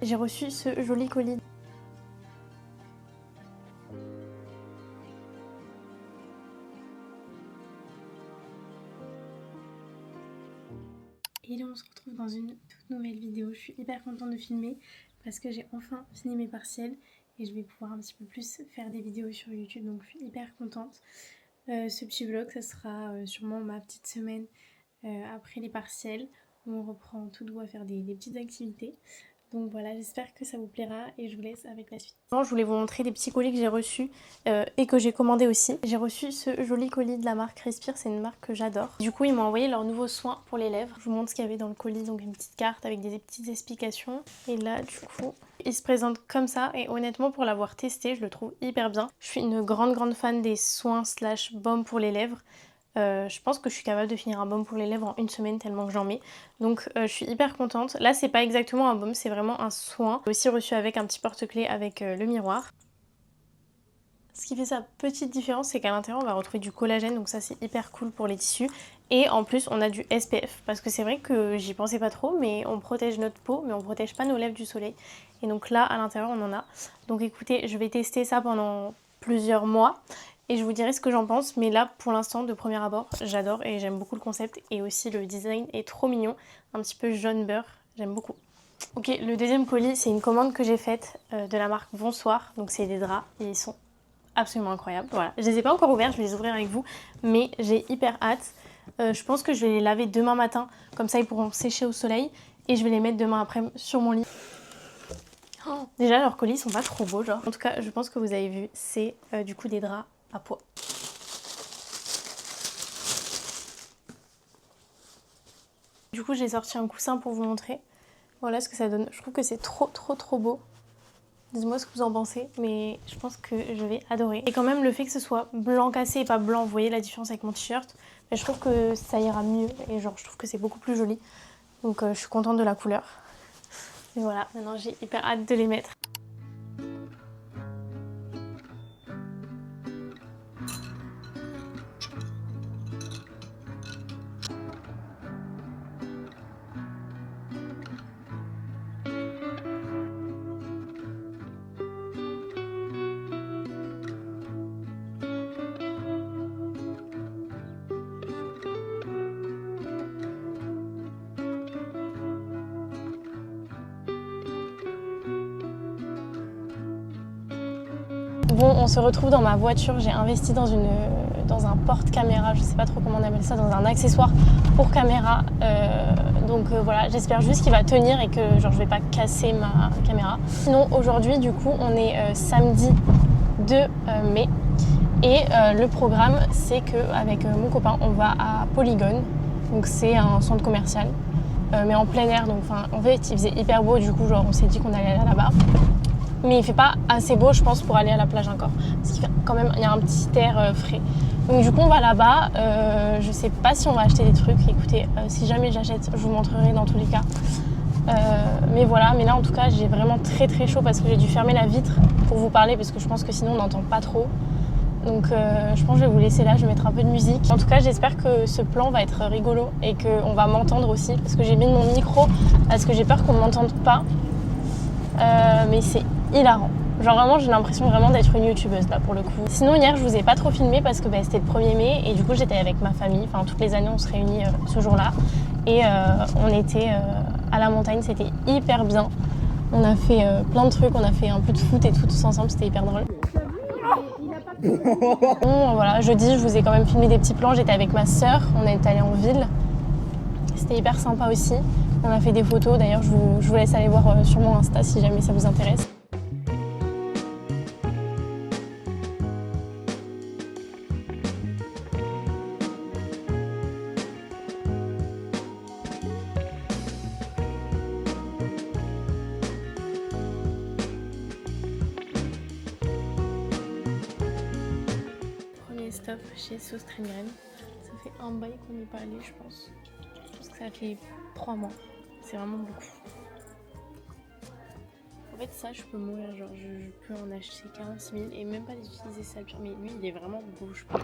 J'ai reçu ce joli colis. Et là on se retrouve dans une toute nouvelle vidéo. Je suis hyper contente de filmer parce que j'ai enfin fini mes partiels et je vais pouvoir un petit peu plus faire des vidéos sur YouTube, donc je suis hyper contente. Ce petit vlog, ça sera sûrement ma petite semaine après les partiels où on reprend tout doux à faire des petites activités. Donc voilà, j'espère que ça vous plaira et je vous laisse avec la suite. Je voulais vous montrer les petits colis que j'ai reçus et que j'ai commandé aussi. J'ai reçu ce joli colis de la marque Respire, c'est une marque que j'adore. Du coup, ils m'ont envoyé leurs nouveaux soins pour les lèvres. Je vous montre ce qu'il y avait dans le colis, donc une petite carte avec des petites explications. Et là, du coup, il se présente comme ça et honnêtement, pour l'avoir testé, je le trouve hyper bien. Je suis une grande fan des soins slash baumes pour les lèvres. Je pense que je suis capable de finir un baume pour les lèvres en une semaine tellement que j'en mets. Donc je suis hyper contente. Là c'est pas exactement un baume, c'est vraiment un soin. J'ai aussi reçu avec un petit porte-clés avec le miroir. Ce qui fait sa petite différence, c'est qu'à l'intérieur on va retrouver du collagène, donc ça c'est hyper cool pour les tissus. Et en plus on a du SPF, parce que c'est vrai que j'y pensais pas trop, mais on protège notre peau, mais on protège pas nos lèvres du soleil. Et donc là à l'intérieur on en a. Donc écoutez, je vais tester ça pendant plusieurs mois. Et je vous dirai ce que j'en pense, mais là pour l'instant de premier abord j'adore et j'aime beaucoup le concept et aussi le design est trop mignon, un petit peu jaune beurre, j'aime beaucoup. Ok, le deuxième colis c'est une commande que j'ai faite de la marque Bonsoir, donc c'est des draps et ils sont absolument incroyables. Voilà, je les ai pas encore ouverts, je vais les ouvrir avec vous, mais j'ai hyper hâte. Je pense que je vais les laver demain matin, comme ça ils pourront sécher au soleil et je vais les mettre demain après sur mon lit. Oh, déjà leurs colis sont pas trop beaux genre. En tout cas je pense que vous avez vu, c'est du coup des draps à pois. Du coup j'ai sorti un coussin pour vous montrer. Voilà ce que ça donne. Je trouve que c'est trop beau. Dites-moi ce que vous en pensez, mais je pense que je vais adorer. Et quand même le fait que ce soit blanc cassé et pas blanc, vous voyez la différence avec mon t-shirt, mais je trouve que ça ira mieux et genre je trouve que c'est beaucoup plus joli. Donc je suis contente de la couleur. Et voilà, maintenant j'ai hyper hâte de les mettre. Bon, on se retrouve dans ma voiture, j'ai investi dans un porte-caméra, je sais pas trop comment on appelle ça, dans un accessoire pour caméra. Donc voilà, j'espère juste qu'il va tenir et que genre je vais pas casser ma caméra. Sinon aujourd'hui du coup on est samedi 2 mai et le programme c'est qu'avec mon copain on va à Polygone, donc c'est un centre commercial mais en plein air, donc en fait il faisait hyper beau, du coup genre on s'est dit qu'on allait aller là-bas. Mais il fait pas assez beau je pense pour aller à la plage encore, parce qu'il fait quand même, il y a un petit air frais. Donc du coup on va là-bas, je sais pas si on va acheter des trucs, écoutez, si jamais j'achète je vous montrerai dans tous les cas. Mais voilà, mais là en tout cas j'ai vraiment très chaud parce que j'ai dû fermer la vitre pour vous parler parce que je pense que sinon on n'entend pas trop. Donc je pense que je vais vous laisser là, je vais mettre un peu de musique. En tout cas j'espère que ce plan va être rigolo et qu'on va m'entendre aussi, parce que j'ai mis mon micro parce que j'ai peur qu'on m'entende pas. Mais c'est hilarant. Genre vraiment j'ai l'impression vraiment d'être une youtubeuse là pour le coup. Sinon hier je vous ai pas trop filmé parce que c'était le 1er mai et du coup j'étais avec ma famille. Enfin toutes les années on se réunit ce jour-là. Et on était à la montagne, c'était hyper bien. On a fait plein de trucs, on a fait un peu de foot et tout tous ensemble, c'était hyper drôle. Bon voilà, jeudi je vous ai quand même filmé des petits plans, j'étais avec ma soeur, on est allé en ville. C'était hyper sympa aussi. On a fait des photos, d'ailleurs je vous laisse aller voir sur mon Insta si jamais ça vous intéresse. Premier stop chez Sauce Graine. Ça fait un bail qu'on n'est pas allé je pense. Je pense que ça fait 3 mois. C'est vraiment beaucoup. En fait ça je peux mourir, genre je peux en acheter 46 000 et même pas les utiliser ça le pire. Mais lui il est vraiment beau je trouve.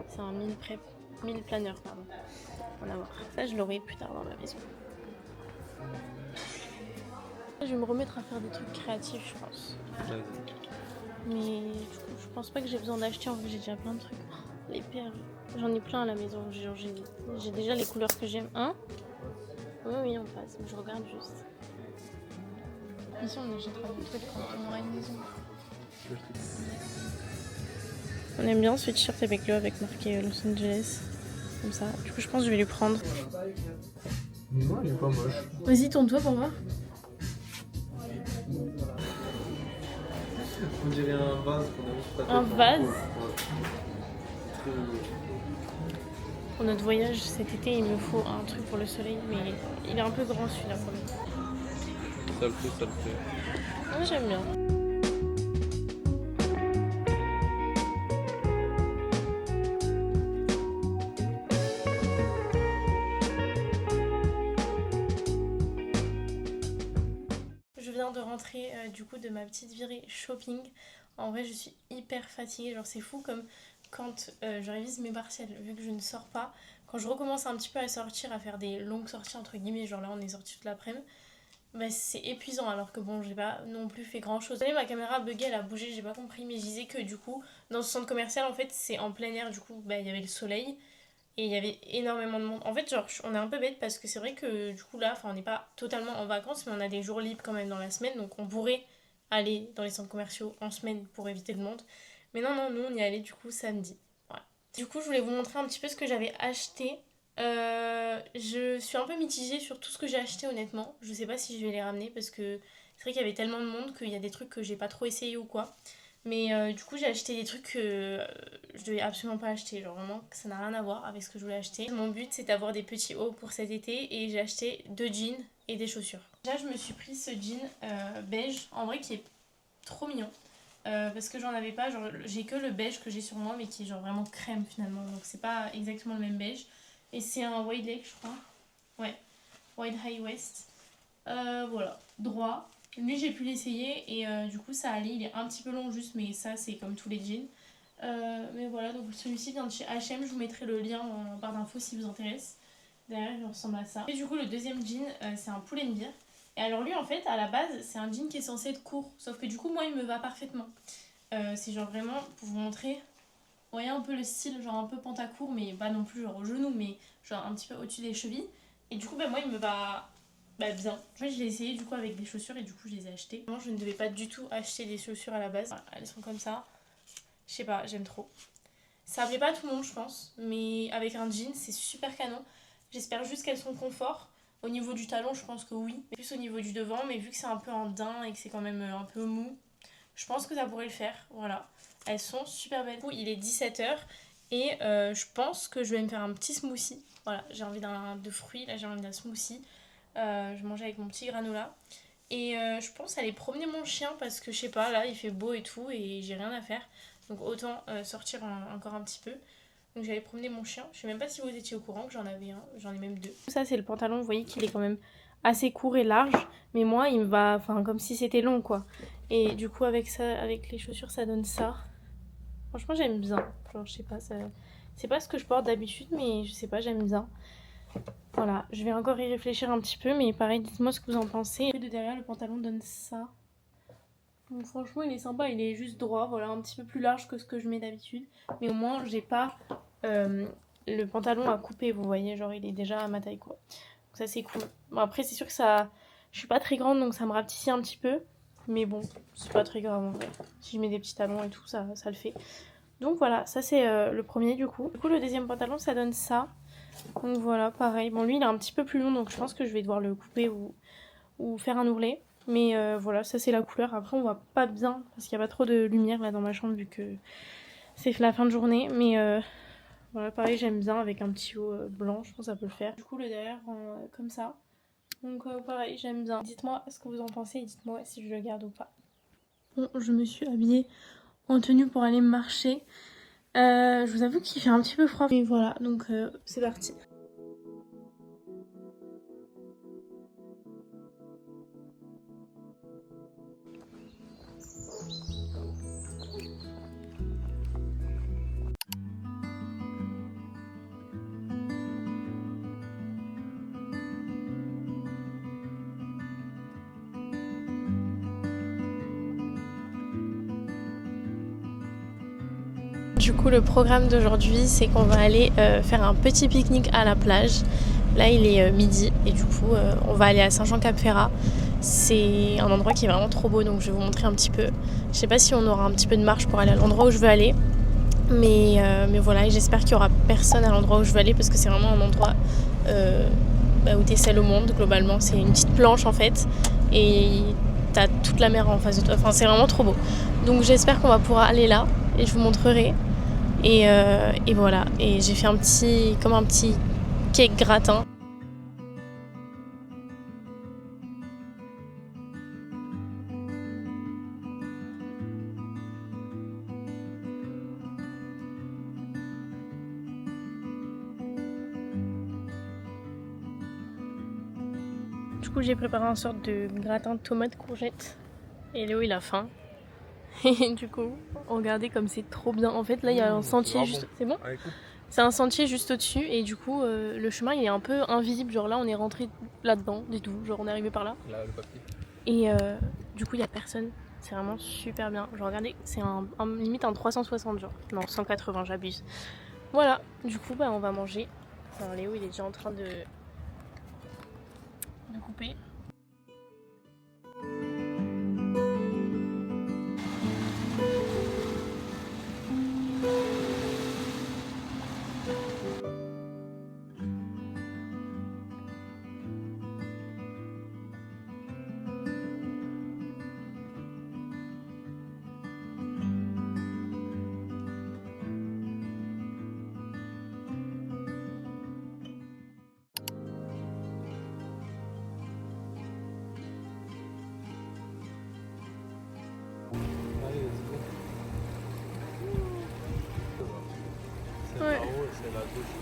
C'est un mille planeur pardon. On va voir. Ça je l'aurai plus tard dans ma maison. Je vais me remettre à faire des trucs créatifs, je pense. Vas-y. Mais du coup, je pense pas que j'ai besoin d'acheter. En fait, j'ai déjà plein de trucs. Oh, les perles, j'en ai plein à la maison. J'ai déjà les couleurs que j'aime. Hein? Oui, oui, on passe. Je regarde juste. Ici, on achètera des trucs quand on aura une maison. On aime bien ce sweatshirt avec lui, avec marqué Los Angeles. Comme ça. Du coup, je pense que je vais lui prendre. Non, il est pas moche. Vas-y, tourne-toi pour voir. On dirait un vase qu'on a mis. Un vase? Très... Pour notre voyage cet été, il me faut un truc pour le soleil, mais il est un peu grand celui-là pour le coup. Ça le fait, ça le fait. Moi, j'aime bien. Je viens de rentrer du coup de ma petite virée shopping. En vrai, je suis hyper fatiguée. Genre, c'est fou comme quand je révise mes partiels, vu que je ne sors pas. Quand je recommence un petit peu à sortir, à faire des longues sorties entre guillemets, genre là on est sorti toute l'après-midi, bah, c'est épuisant alors que bon, j'ai pas non plus fait grand chose. Ma caméra buguée, elle a bougé, j'ai pas compris, mais je disais que du coup, dans ce centre commercial, en fait, c'est en plein air, du coup, bah, il y avait le soleil. Et il y avait énormément de monde. En fait, genre, on est un peu bête parce que c'est vrai que du coup, là, on n'est pas totalement en vacances, mais on a des jours libres quand même dans la semaine. Donc, on pourrait aller dans les centres commerciaux en semaine pour éviter le monde. Mais non, non, nous, on y allait du coup samedi. Voilà. Du coup, je voulais vous montrer un petit peu ce que j'avais acheté. Je suis un peu mitigée sur tout ce que j'ai acheté, honnêtement. Je sais pas si je vais les ramener parce que c'est vrai qu'il y avait tellement de monde qu'il y a des trucs que j'ai pas trop essayé ou quoi. Mais du coup, j'ai acheté des trucs que je devais absolument pas acheter. Genre vraiment, ça n'a rien à voir avec ce que je voulais acheter. Mon but, c'est d'avoir des petits hauts pour cet été et j'ai acheté 2 jeans et des chaussures. Déjà, je me suis pris ce jean beige, en vrai, qui est trop mignon. Parce que j'en avais pas, genre j'ai que le beige que j'ai sur moi, mais qui est genre vraiment crème finalement. Donc c'est pas exactement le même beige. Et c'est un wide leg, je crois. Ouais, wide high waist. Voilà, droit. Lui, j'ai pu l'essayer et du coup, ça allait. Il est un petit peu long, juste, mais ça, c'est comme tous les jeans. Mais voilà, donc celui-ci vient de chez H&M. Je vous mettrai le lien en barre d'infos si vous intéresse. Derrière, il ressemble à ça. Et du coup, le deuxième jean, c'est un Pull&Bear. Et alors, lui, en fait, à la base, c'est un jean qui est censé être court. Sauf que du coup, moi, il me va parfaitement. C'est genre vraiment, pour vous montrer, vous voyez un peu le style, genre un peu pantacourt, mais pas non plus genre au genou, mais genre un petit peu au-dessus des chevilles. Et du coup, bah, moi, il me va bien. Je l'ai essayé du coup avec des chaussures et du coup, je les ai achetées. Moi, je ne devais pas du tout acheter des chaussures à la base. Voilà, elles sont comme ça. Je sais pas, j'aime trop. Ça plaît pas à tout le monde, je pense, mais avec un jean, c'est super canon. J'espère juste qu'elles sont confort. Au niveau du talon, je pense que oui. Plus au niveau du devant, mais vu que c'est un peu en daim et que c'est quand même un peu mou, je pense que ça pourrait le faire. Voilà. Elles sont super belles. Du coup, il est 17h et je pense que je vais me faire un petit smoothie. Voilà, j'ai envie de fruits, là j'ai envie d'un smoothie. Je mange avec mon petit granola. Et je pense aller promener mon chien parce que je sais pas, là il fait beau et tout et j'ai rien à faire. Donc autant sortir encore un petit peu. Donc j'allais promener mon chien. Je sais même pas si vous étiez au courant que j'en avais un. J'en ai même 2. Ça c'est le pantalon, vous voyez qu'il est quand même assez court et large. Mais moi il me va enfin comme si c'était long quoi. Et du coup avec ça, avec les chaussures ça donne ça. Franchement j'aime bien. Genre je sais pas, ça... c'est pas ce que je porte d'habitude mais je sais pas, j'aime bien. Voilà, je vais encore y réfléchir un petit peu, mais pareil, dites-moi ce que vous en pensez. De derrière, le pantalon donne ça. Donc franchement, il est sympa, il est juste droit, voilà, un petit peu plus large que ce que je mets d'habitude. Mais au moins, j'ai pas le pantalon à couper, vous voyez, genre il est déjà à ma taille, quoi. Donc ça, c'est cool. Bon, après, c'est sûr que ça... Je suis pas très grande, donc ça me rapetissit un petit peu. Mais bon, c'est pas très grave en vrai. Si je mets des petits talons et tout, ça le fait. Donc voilà, ça c'est le premier du coup. Du coup, le deuxième pantalon, ça donne ça. Donc voilà, pareil. Bon, lui, il est un petit peu plus long, donc je pense que je vais devoir le couper ou faire un ourlet. Mais voilà, ça c'est la couleur. Après, on voit pas bien parce qu'il n'y a pas trop de lumière là dans ma chambre vu que c'est la fin de journée. Mais voilà, pareil, j'aime bien avec un petit haut blanc, je pense que ça peut le faire. Du coup, le derrière, comme ça. Donc pareil, j'aime bien. Dites-moi ce que vous en pensez et dites-moi si je le garde ou pas. Bon, je me suis habillée en tenue pour aller marcher. Je vous avoue qu'il fait un petit peu froid. Mais voilà, donc c'est parti. Du coup, le programme d'aujourd'hui, c'est qu'on va aller faire un petit pique-nique à la plage. Là, il est midi et du coup, on va aller à Saint-Jean-Cap-Ferrat. C'est un endroit qui est vraiment trop beau, donc je vais vous montrer un petit peu. Je sais pas si on aura un petit peu de marche pour aller à l'endroit où je veux aller. Mais voilà, et j'espère qu'il y aura personne à l'endroit où je veux aller parce que c'est vraiment un endroit où t'es seul au monde, globalement. C'est une petite planche en fait et t'as toute la mer en face de toi. Enfin, c'est vraiment trop beau. Donc j'espère qu'on va pouvoir aller là et je vous montrerai. Et voilà. Et j'ai fait un petit cake gratin. Du coup, j'ai préparé une sorte de gratin de tomates courgettes. Et Léo, il a faim. Et du coup, regardez comme c'est trop bien. En fait, là, il y a un sentier juste... C'est bon ? C'est un sentier juste au-dessus. Et du coup, le chemin, il est un peu invisible. Genre là, on est rentré là-dedans, du tout. Genre, on est arrivé par là. Là, le papier. Et du coup, il n'y a personne. C'est vraiment super bien. Genre, regardez, c'est limite un 360, genre. Non, 180, j'abuse. Voilà. Du coup, on va manger. Enfin, Léo, il est déjà en train de couper. C'est là-haut et c'est là-dessus.